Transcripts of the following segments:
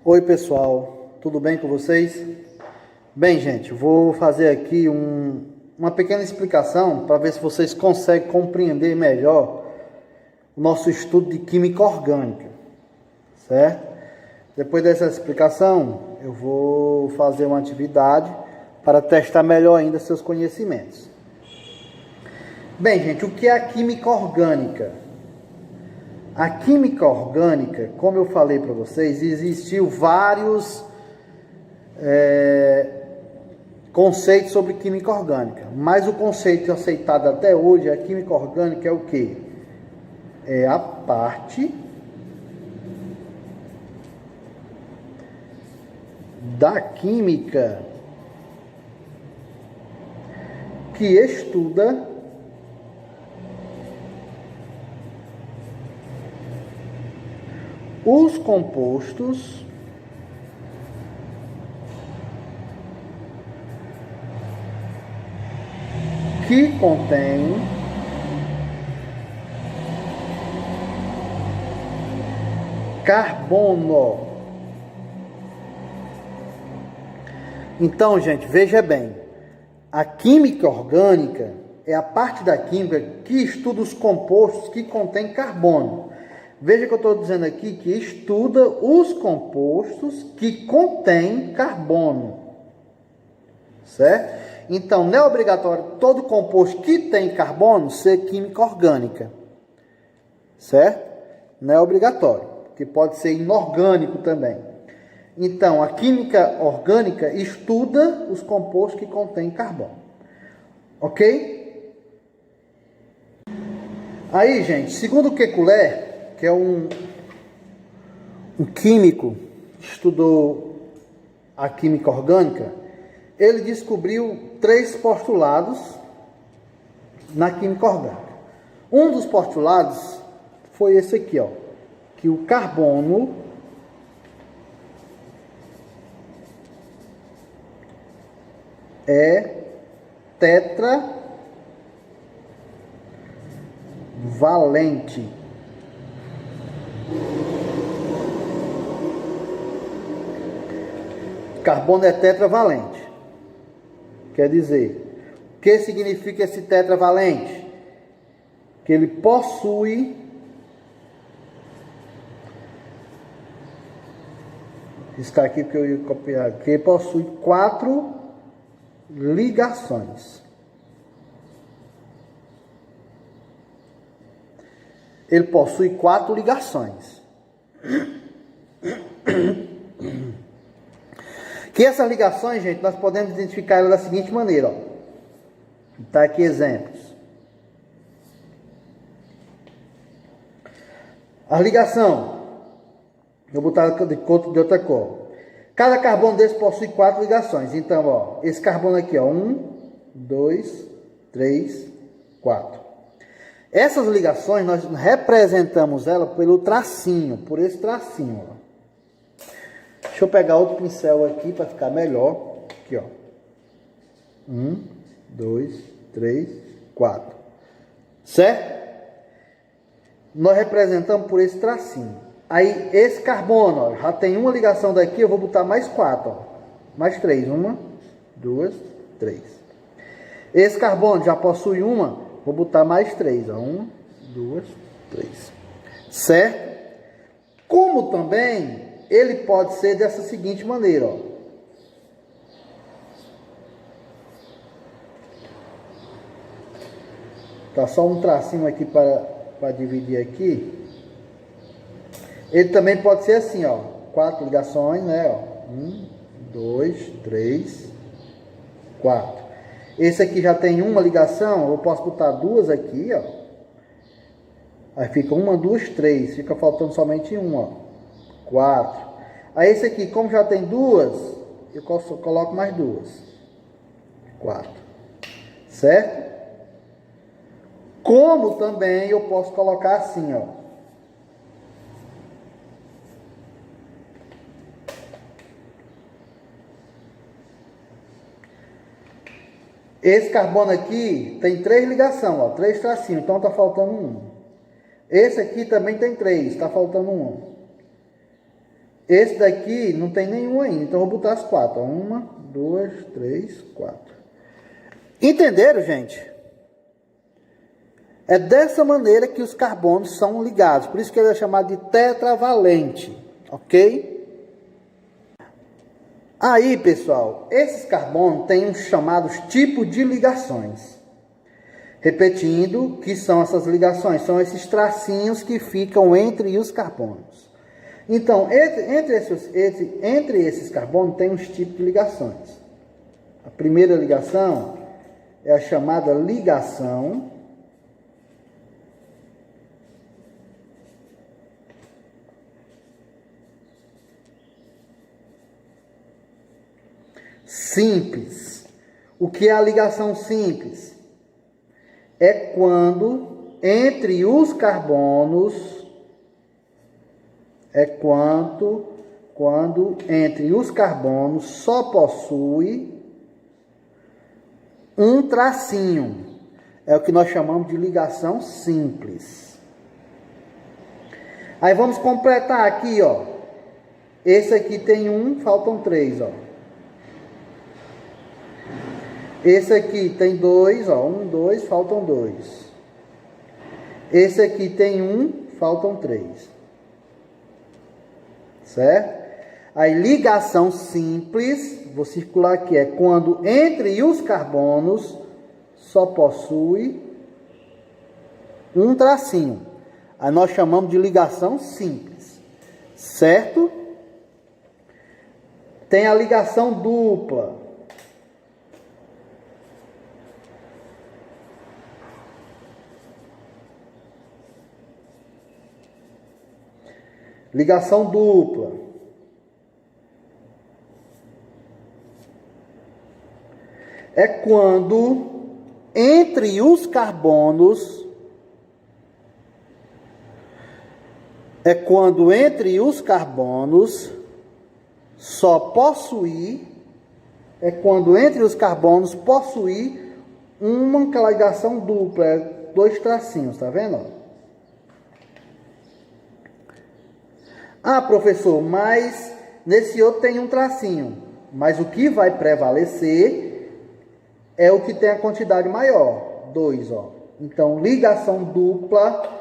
Oi pessoal, tudo bem com vocês? Bem gente, vou fazer aqui uma pequena explicação para ver se vocês conseguem compreender melhor o nosso estudo de química orgânica, certo? Depois dessa explicação, eu vou fazer uma atividade para testar melhor ainda seus conhecimentos. Bem gente, o que é a química orgânica? A química orgânica, como eu falei para vocês, existiu vários conceitos sobre química orgânica. Mas o conceito aceitado até hoje, a química orgânica é o quê? É a parte da química que estuda os compostos que contêm carbono. Então, gente, veja bem, a química orgânica é a parte da química que estuda os compostos que contêm carbono. Veja que eu estou dizendo aqui que estuda os compostos que contêm carbono, certo? Então, não é obrigatório todo composto que tem carbono ser química orgânica, certo? Não é obrigatório, porque pode ser inorgânico também. Então, a química orgânica estuda os compostos que contêm carbono, ok? Aí, gente, segundo Kekulé, que é um químico que estudou a química orgânica, ele descobriu 3 postulados na química orgânica. Um dos postulados foi esse aqui, ó, que o carbono é tetravalente. Carbono é tetravalente. Quer dizer, o que significa esse tetravalente? Que ele possui está aqui porque eu ia copiar, que ele possui 4 ligações. Ele possui 4 ligações. Que essas ligações, gente, nós podemos identificar elas da seguinte maneira, ó. Tá aqui exemplos. A ligação, vou botar de outra cor. Cada carbono desse possui 4 ligações. Então, ó, esse carbono aqui, ó, 1, 2, 3, 4. Essas ligações, nós representamos ela pelo tracinho, por esse tracinho, ó. Deixa eu pegar outro pincel aqui para ficar melhor. Aqui, ó. 1, 2, 3, 4. Certo? Nós representamos por esse tracinho. Aí, esse carbono, ó, já tem uma ligação daqui, eu vou botar mais 4, ó. Mais 3. 1, 2, 3. Esse carbono já possui uma, vou botar mais 3, ó. 1, 2, 3. Certo? Como também ele pode ser dessa seguinte maneira, ó. Tá só um tracinho aqui para dividir aqui. Ele também pode ser assim, ó. 4 ligações, né, ó. 1, 2, 3, 4. Esse aqui já tem uma ligação, eu posso botar 2 aqui, ó. Aí fica 1, 2, 3. Fica faltando somente 1, ó. 4. Aí esse aqui, como já tem 2, eu coloco mais 2. 4. Certo? Como também eu posso colocar assim, ó. Esse carbono aqui tem 3 ligações, ó. 3 tracinhos, então tá faltando 1. Esse aqui também tem 3, está faltando 1. Esse daqui não tem nenhum ainda, então eu vou botar as 4. 1, 2, 3, 4. Entenderam, gente? É dessa maneira que os carbonos são ligados. Por isso que ele é chamado de tetravalente. Ok? Aí, pessoal, esses carbonos têm os chamados tipos de ligações. Repetindo, que são essas ligações? São esses tracinhos que ficam entre os carbonos. Então, entre esses carbonos tem uns tipos de ligações. A primeira ligação é a chamada ligação simples. O que é a ligação simples? É quando entre os carbonos, quando entre os carbonos só possui um tracinho. É o que nós chamamos de ligação simples. Aí vamos completar aqui, ó. Esse aqui tem 1, faltam 3, ó. Esse aqui tem 2, ó. 1, 2, faltam 2. Esse aqui tem 1, faltam 3. Certo? Aí, ligação simples, vou circular aqui, é quando entre os carbonos só possui um tracinho. Aí nós chamamos de ligação simples. Certo? Tem a ligação dupla. Ligação dupla. É quando entre os carbonos só possuir uma ligação dupla, é 2 tracinhos, tá vendo? Ah, professor, mas nesse outro tem um tracinho. Mas o que vai prevalecer é o que tem a quantidade maior, 2, ó. Então, ligação dupla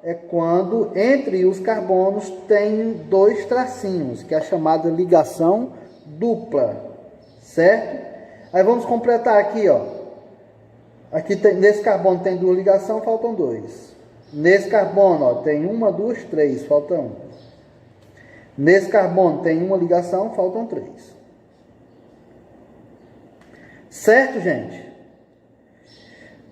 é quando entre os carbonos tem 2 tracinhos, que é a chamada ligação dupla, certo? Aí vamos completar aqui, ó. Aqui nesse carbono tem 2 ligações, faltam 2. Nesse carbono, ó, tem 1, 2, 3, falta 1. Nesse carbono tem uma ligação, faltam 3. Certo, gente?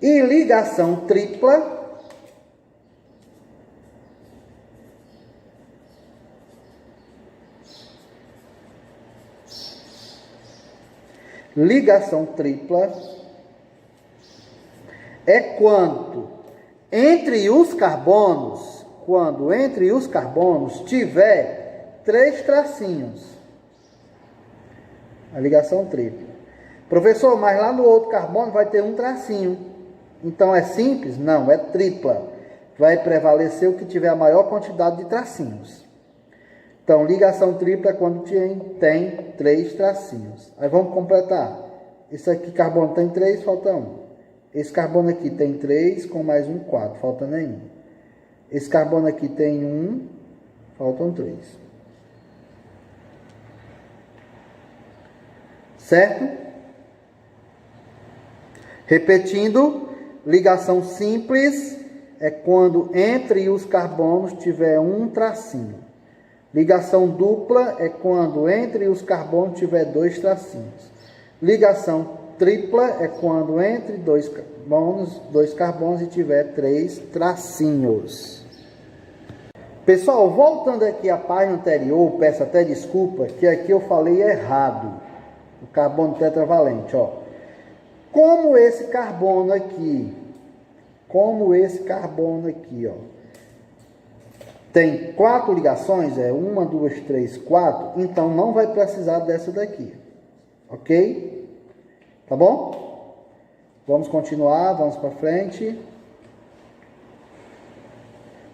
E ligação tripla. Ligação tripla é quando entre os carbonos tiver 3 tracinhos. A ligação tripla. Professor, mas lá no outro carbono vai ter um tracinho. Então é simples? Não, é tripla. Vai prevalecer o que tiver a maior quantidade de tracinhos. Então, ligação tripla é quando tem 3 tracinhos. Aí vamos completar. Esse aqui carbono tem 3, falta 1. Esse carbono aqui tem 3, com mais 1, 4, falta nenhum. Esse carbono aqui tem 1, faltam 3. Certo? Repetindo, ligação simples é quando entre os carbonos tiver um tracinho. Ligação dupla é quando entre os carbonos tiver 2 tracinhos. Ligação tripla é quando entre 2 carbonos e tiver 3 tracinhos. Pessoal, voltando aqui à página anterior, peço até desculpa que aqui eu falei errado. O carbono tetravalente, ó. Como esse carbono aqui, ó, tem 4 ligações, 1, 2, 3, 4, então não vai precisar dessa daqui, ok? Tá bom? Vamos continuar, vamos para frente.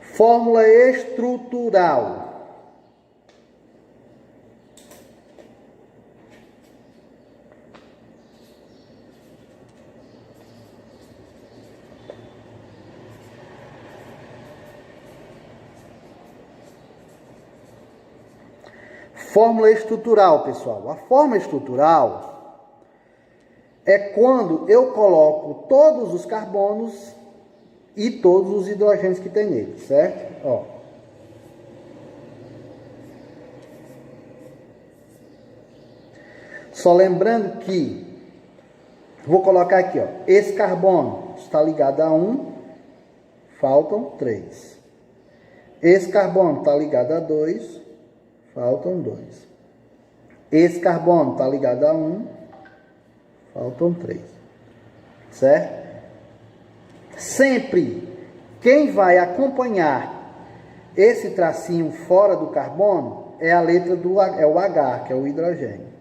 Fórmula estrutural. Fórmula estrutural, pessoal. A fórmula estrutural é quando eu coloco todos os carbonos e todos os hidrogênios que tem nele, certo? Ó. Só lembrando que, vou colocar aqui, ó, esse carbono está ligado a 1, faltam 3. Esse carbono está ligado a 2, faltam 2. Esse carbono está ligado a 1, faltam 3. Certo? Sempre quem vai acompanhar esse tracinho fora do carbono é a letra do é o H, que é o hidrogênio.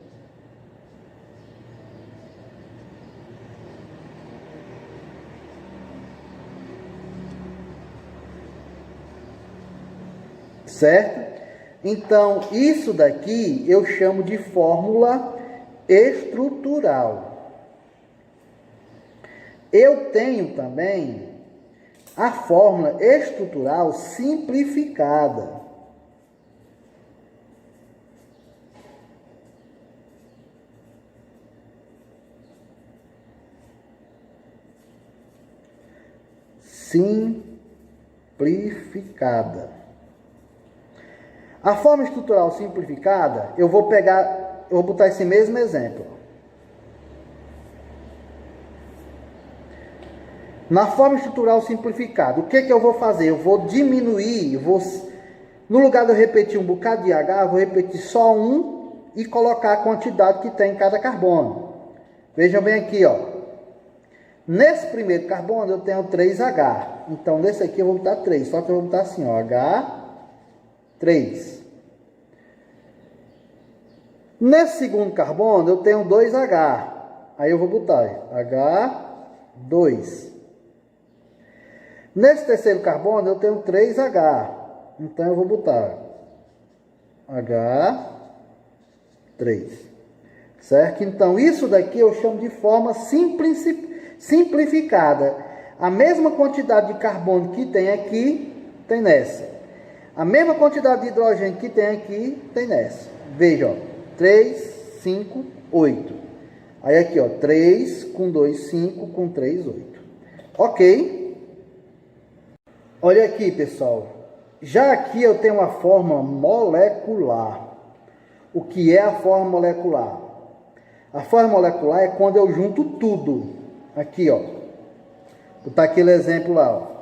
Certo? Então, isso daqui eu chamo de fórmula estrutural. Eu tenho também a fórmula estrutural simplificada. Simplificada. A forma estrutural simplificada, eu vou botar esse mesmo exemplo. Na forma estrutural simplificada, o que eu vou fazer? Eu vou diminuir, no lugar de eu repetir um bocado de H, eu vou repetir só um e colocar a quantidade que tem em cada carbono. Vejam bem aqui, ó. Nesse primeiro carbono eu tenho 3H. Então, nesse aqui eu vou botar 3, só que eu vou botar assim, ó, H3. Nesse segundo carbono eu tenho 2H. Aí eu vou botar H2. Nesse terceiro carbono eu tenho 3H. Então eu vou botar H3. Certo? Então isso daqui eu chamo de forma simplificada. A mesma quantidade de carbono que tem aqui, tem nessa. A mesma quantidade de hidrogênio que tem aqui, tem nessa. Veja, ó. 3, 5, 8. Aí aqui, ó. 3 com 2, 5 com 3, 8. Ok? Olha aqui, pessoal. Já aqui eu tenho uma fórmula molecular. O que é a fórmula molecular? A fórmula molecular é quando eu junto tudo. Aqui, ó. Vou botar aquele exemplo lá, ó.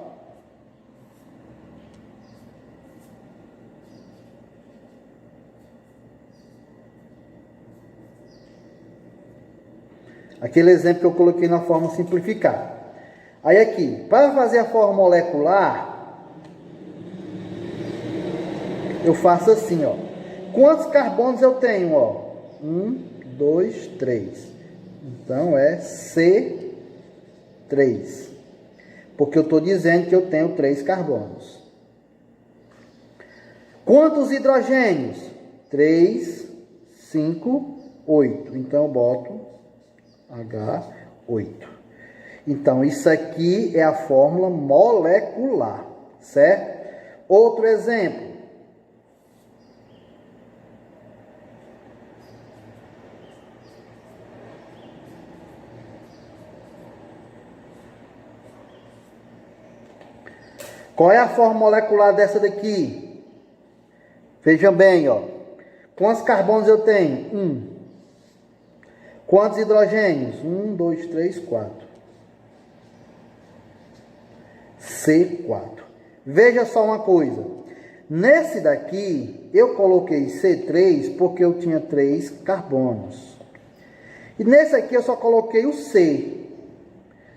Aquele exemplo que eu coloquei na forma simplificada. Aí aqui, para fazer a forma molecular, eu faço assim, ó. Quantos carbonos eu tenho, ó? 1, 2, 3. Então é C3. Porque eu estou dizendo que eu tenho 3 carbonos. Quantos hidrogênios? 3, 5, 8. Então eu boto H8. Então, isso aqui é a fórmula molecular, certo? Outro exemplo. Qual é a fórmula molecular dessa daqui? Vejam bem, ó. Quantos carbonos eu tenho? 1. Quantos hidrogênios? 1, 2, 3, 4. C4. Veja só uma coisa. Nesse daqui, eu coloquei C3 porque eu tinha 3 carbonos. E nesse aqui eu só coloquei o C.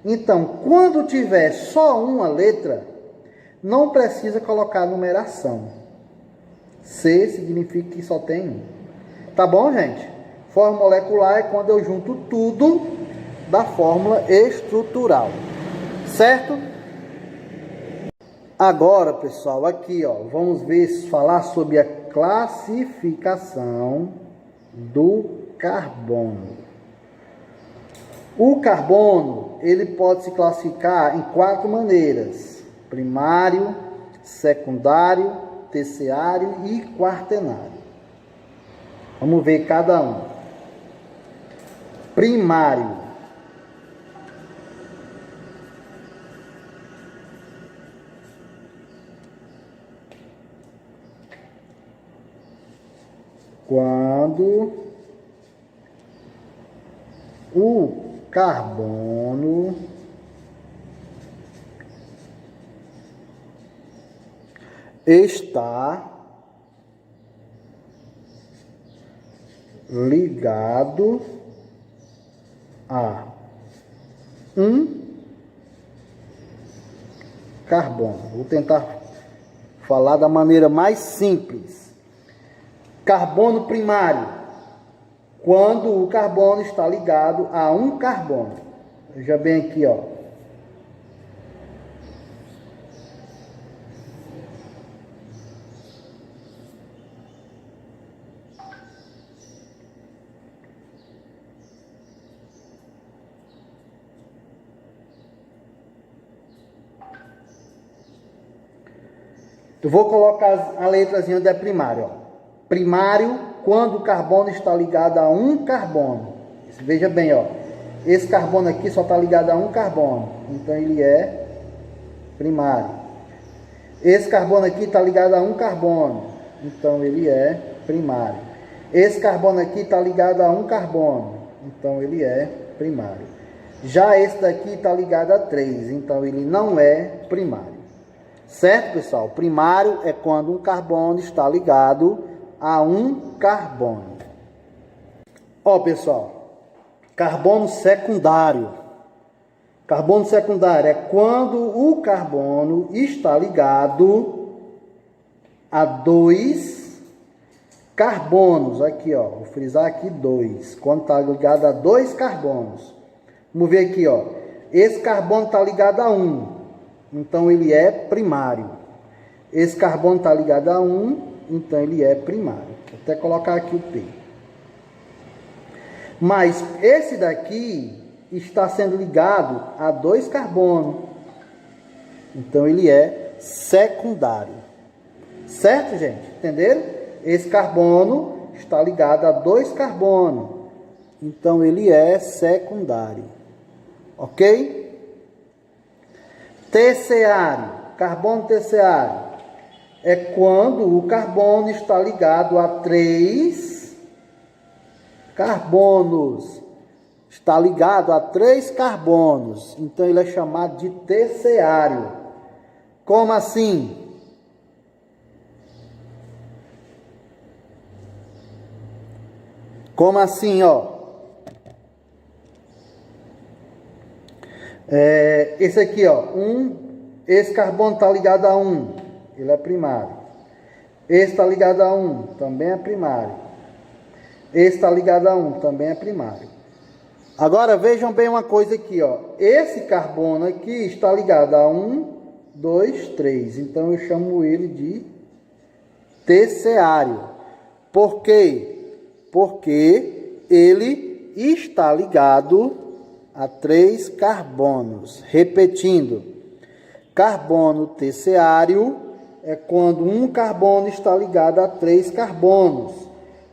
Então, quando tiver só uma letra, não precisa colocar numeração. C significa que só tem um. Tá bom, gente? Fórmula molecular é quando eu junto tudo da fórmula estrutural. Certo? Agora, pessoal, aqui, ó, vamos falar sobre a classificação do carbono. O carbono, ele pode se classificar em 4 maneiras: primário, secundário, terciário e quaternário. Vamos ver cada um. Primário. Quando o carbono está ligado a um carbono. Vou tentar falar da maneira mais simples. Carbono primário, quando o carbono está ligado a um carbono. Veja bem aqui, ó. Eu vou colocar a letrazinha da primário, ó. Primário, quando o carbono está ligado a um carbono. Veja bem, ó. Esse carbono aqui só está ligado a um carbono. Então, ele é primário. Esse carbono aqui está ligado a um carbono. Então, ele é primário. Esse carbono aqui está ligado a um carbono. Então, ele é primário. Já esse daqui está ligado a 3. Então, ele não é primário. Certo, pessoal? Primário é quando um carbono está ligado a um carbono. Ó, pessoal, carbono secundário. Carbono secundário é quando o carbono está ligado a 2 carbonos. Aqui, ó, vou frisar aqui 2. Quando está ligado a 2 carbonos. Vamos ver aqui, ó. Esse carbono está ligado a 1. Então, ele é primário. Esse carbono está ligado a 1. Então, ele é primário. Vou até colocar aqui o P. Mas esse daqui está sendo ligado a 2 carbonos. Então, ele é secundário. Certo, gente? Entenderam? Esse carbono está ligado a 2 carbonos. Então, ele é secundário. Ok? Terciário. Carbono terciário é quando o carbono está ligado a 3 carbonos. Está ligado a 3 carbonos. Então, ele é chamado de terciário. Como assim? Como assim, ó? Esse aqui, ó. Esse carbono está ligado a 1. Ele é primário. Esse está ligado a 1, também é primário. Esse está ligado a 1, também é primário. Agora vejam bem uma coisa aqui, ó. Esse carbono aqui está ligado a 1, 2, 3. Então eu chamo ele de terciário. Por quê? Porque ele está ligado a 3 carbonos. Repetindo, carbono terciário é quando um carbono está ligado a 3 carbonos.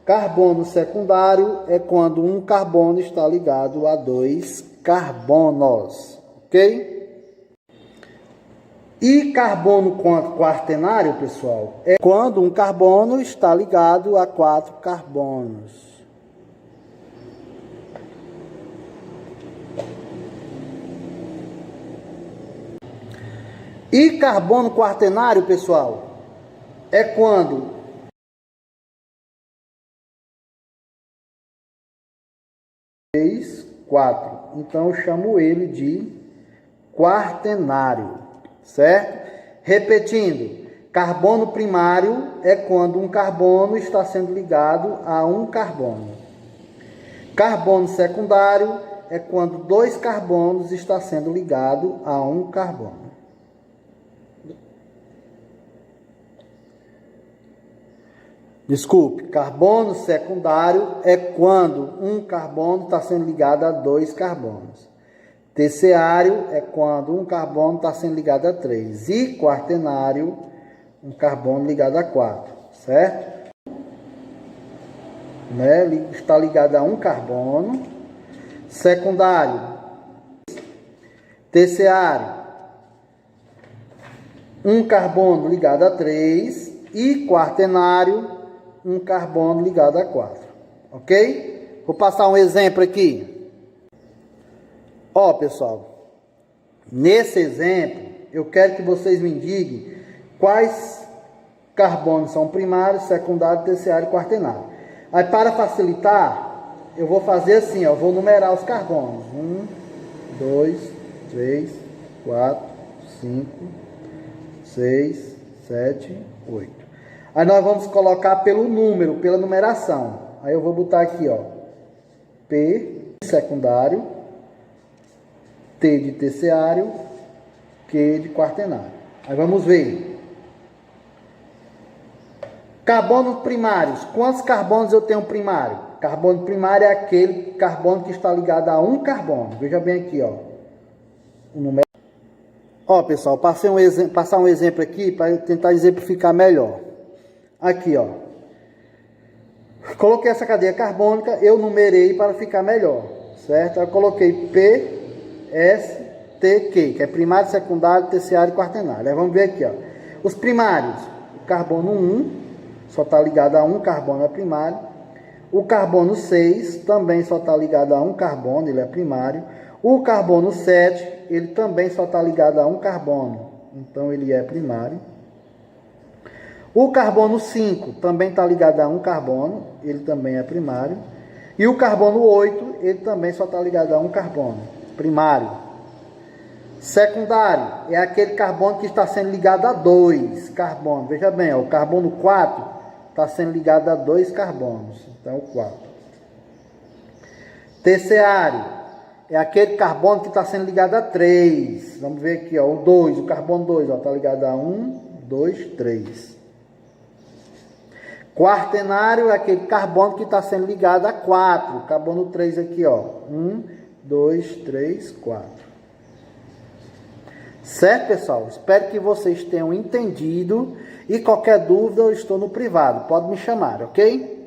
Carbono secundário é quando um carbono está ligado a 2 carbonos. Ok? E carbono quaternário, pessoal, é quando um carbono está ligado a 4 carbonos. E carbono quaternário, pessoal, é quando 3, 4. Então eu chamo ele de quaternário, certo? Repetindo, carbono primário é quando um carbono está sendo ligado a um carbono. Carbono secundário é quando 2 carbonos estão sendo ligados a um carbono. Desculpe, carbono secundário é quando um carbono está sendo ligado a 2 carbonos. Terciário é quando um carbono está sendo ligado a 3. E quaternário, um carbono ligado a 4, certo? né? Está ligado a um carbono. Secundário, terciário, um carbono ligado a 3. E quaternário, um carbono ligado a 4. Ok? Vou passar um exemplo aqui. Ó, pessoal, nesse exemplo, eu quero que vocês me digam quais carbonos são primários, secundário, terciário e quaternário. Aí, para facilitar, eu vou fazer assim, ó, eu vou numerar os carbonos. 1, 2, 3, 4, 5, 6, 7, 8. Aí nós vamos colocar pelo número, pela numeração. Aí eu vou botar aqui, ó, P de secundário, T de terciário, Q de quaternário. Aí vamos ver. Carbonos primários. Quantos carbonos eu tenho primário? Carbono primário é aquele carbono que está ligado a um carbono. Veja bem aqui, ó. O número. Ó, pessoal, passar um exemplo aqui para tentar exemplificar melhor. Aqui, ó. Coloquei essa cadeia carbônica, eu numerei para ficar melhor, certo? Eu coloquei P, S, T, Q, que é primário, secundário, terciário e quaternário. Aí vamos ver aqui, ó. Os primários, o carbono 1, só está ligado a um carbono, é primário. O carbono 6 também só está ligado a um carbono, ele é primário. O carbono 7, ele também só está ligado a um carbono, então ele é primário. O carbono 5 também está ligado a um carbono, ele também é primário. E o carbono 8, ele também só está ligado a um carbono, primário. Secundário é aquele carbono que está sendo ligado a 2 carbonos. Veja bem, ó, o carbono 4 está sendo ligado a 2 carbonos, então o 4. Terciário é aquele carbono que está sendo ligado a 3. Vamos ver aqui, ó, o 2, o carbono 2 está ligado a 1, 2, 3. Quaternário é aquele carbono que está sendo ligado a 4. Carbono 3 aqui, ó. 1, 2, 3, 4. Certo, pessoal? Espero que vocês tenham entendido. E qualquer dúvida, eu estou no privado. Pode me chamar, ok?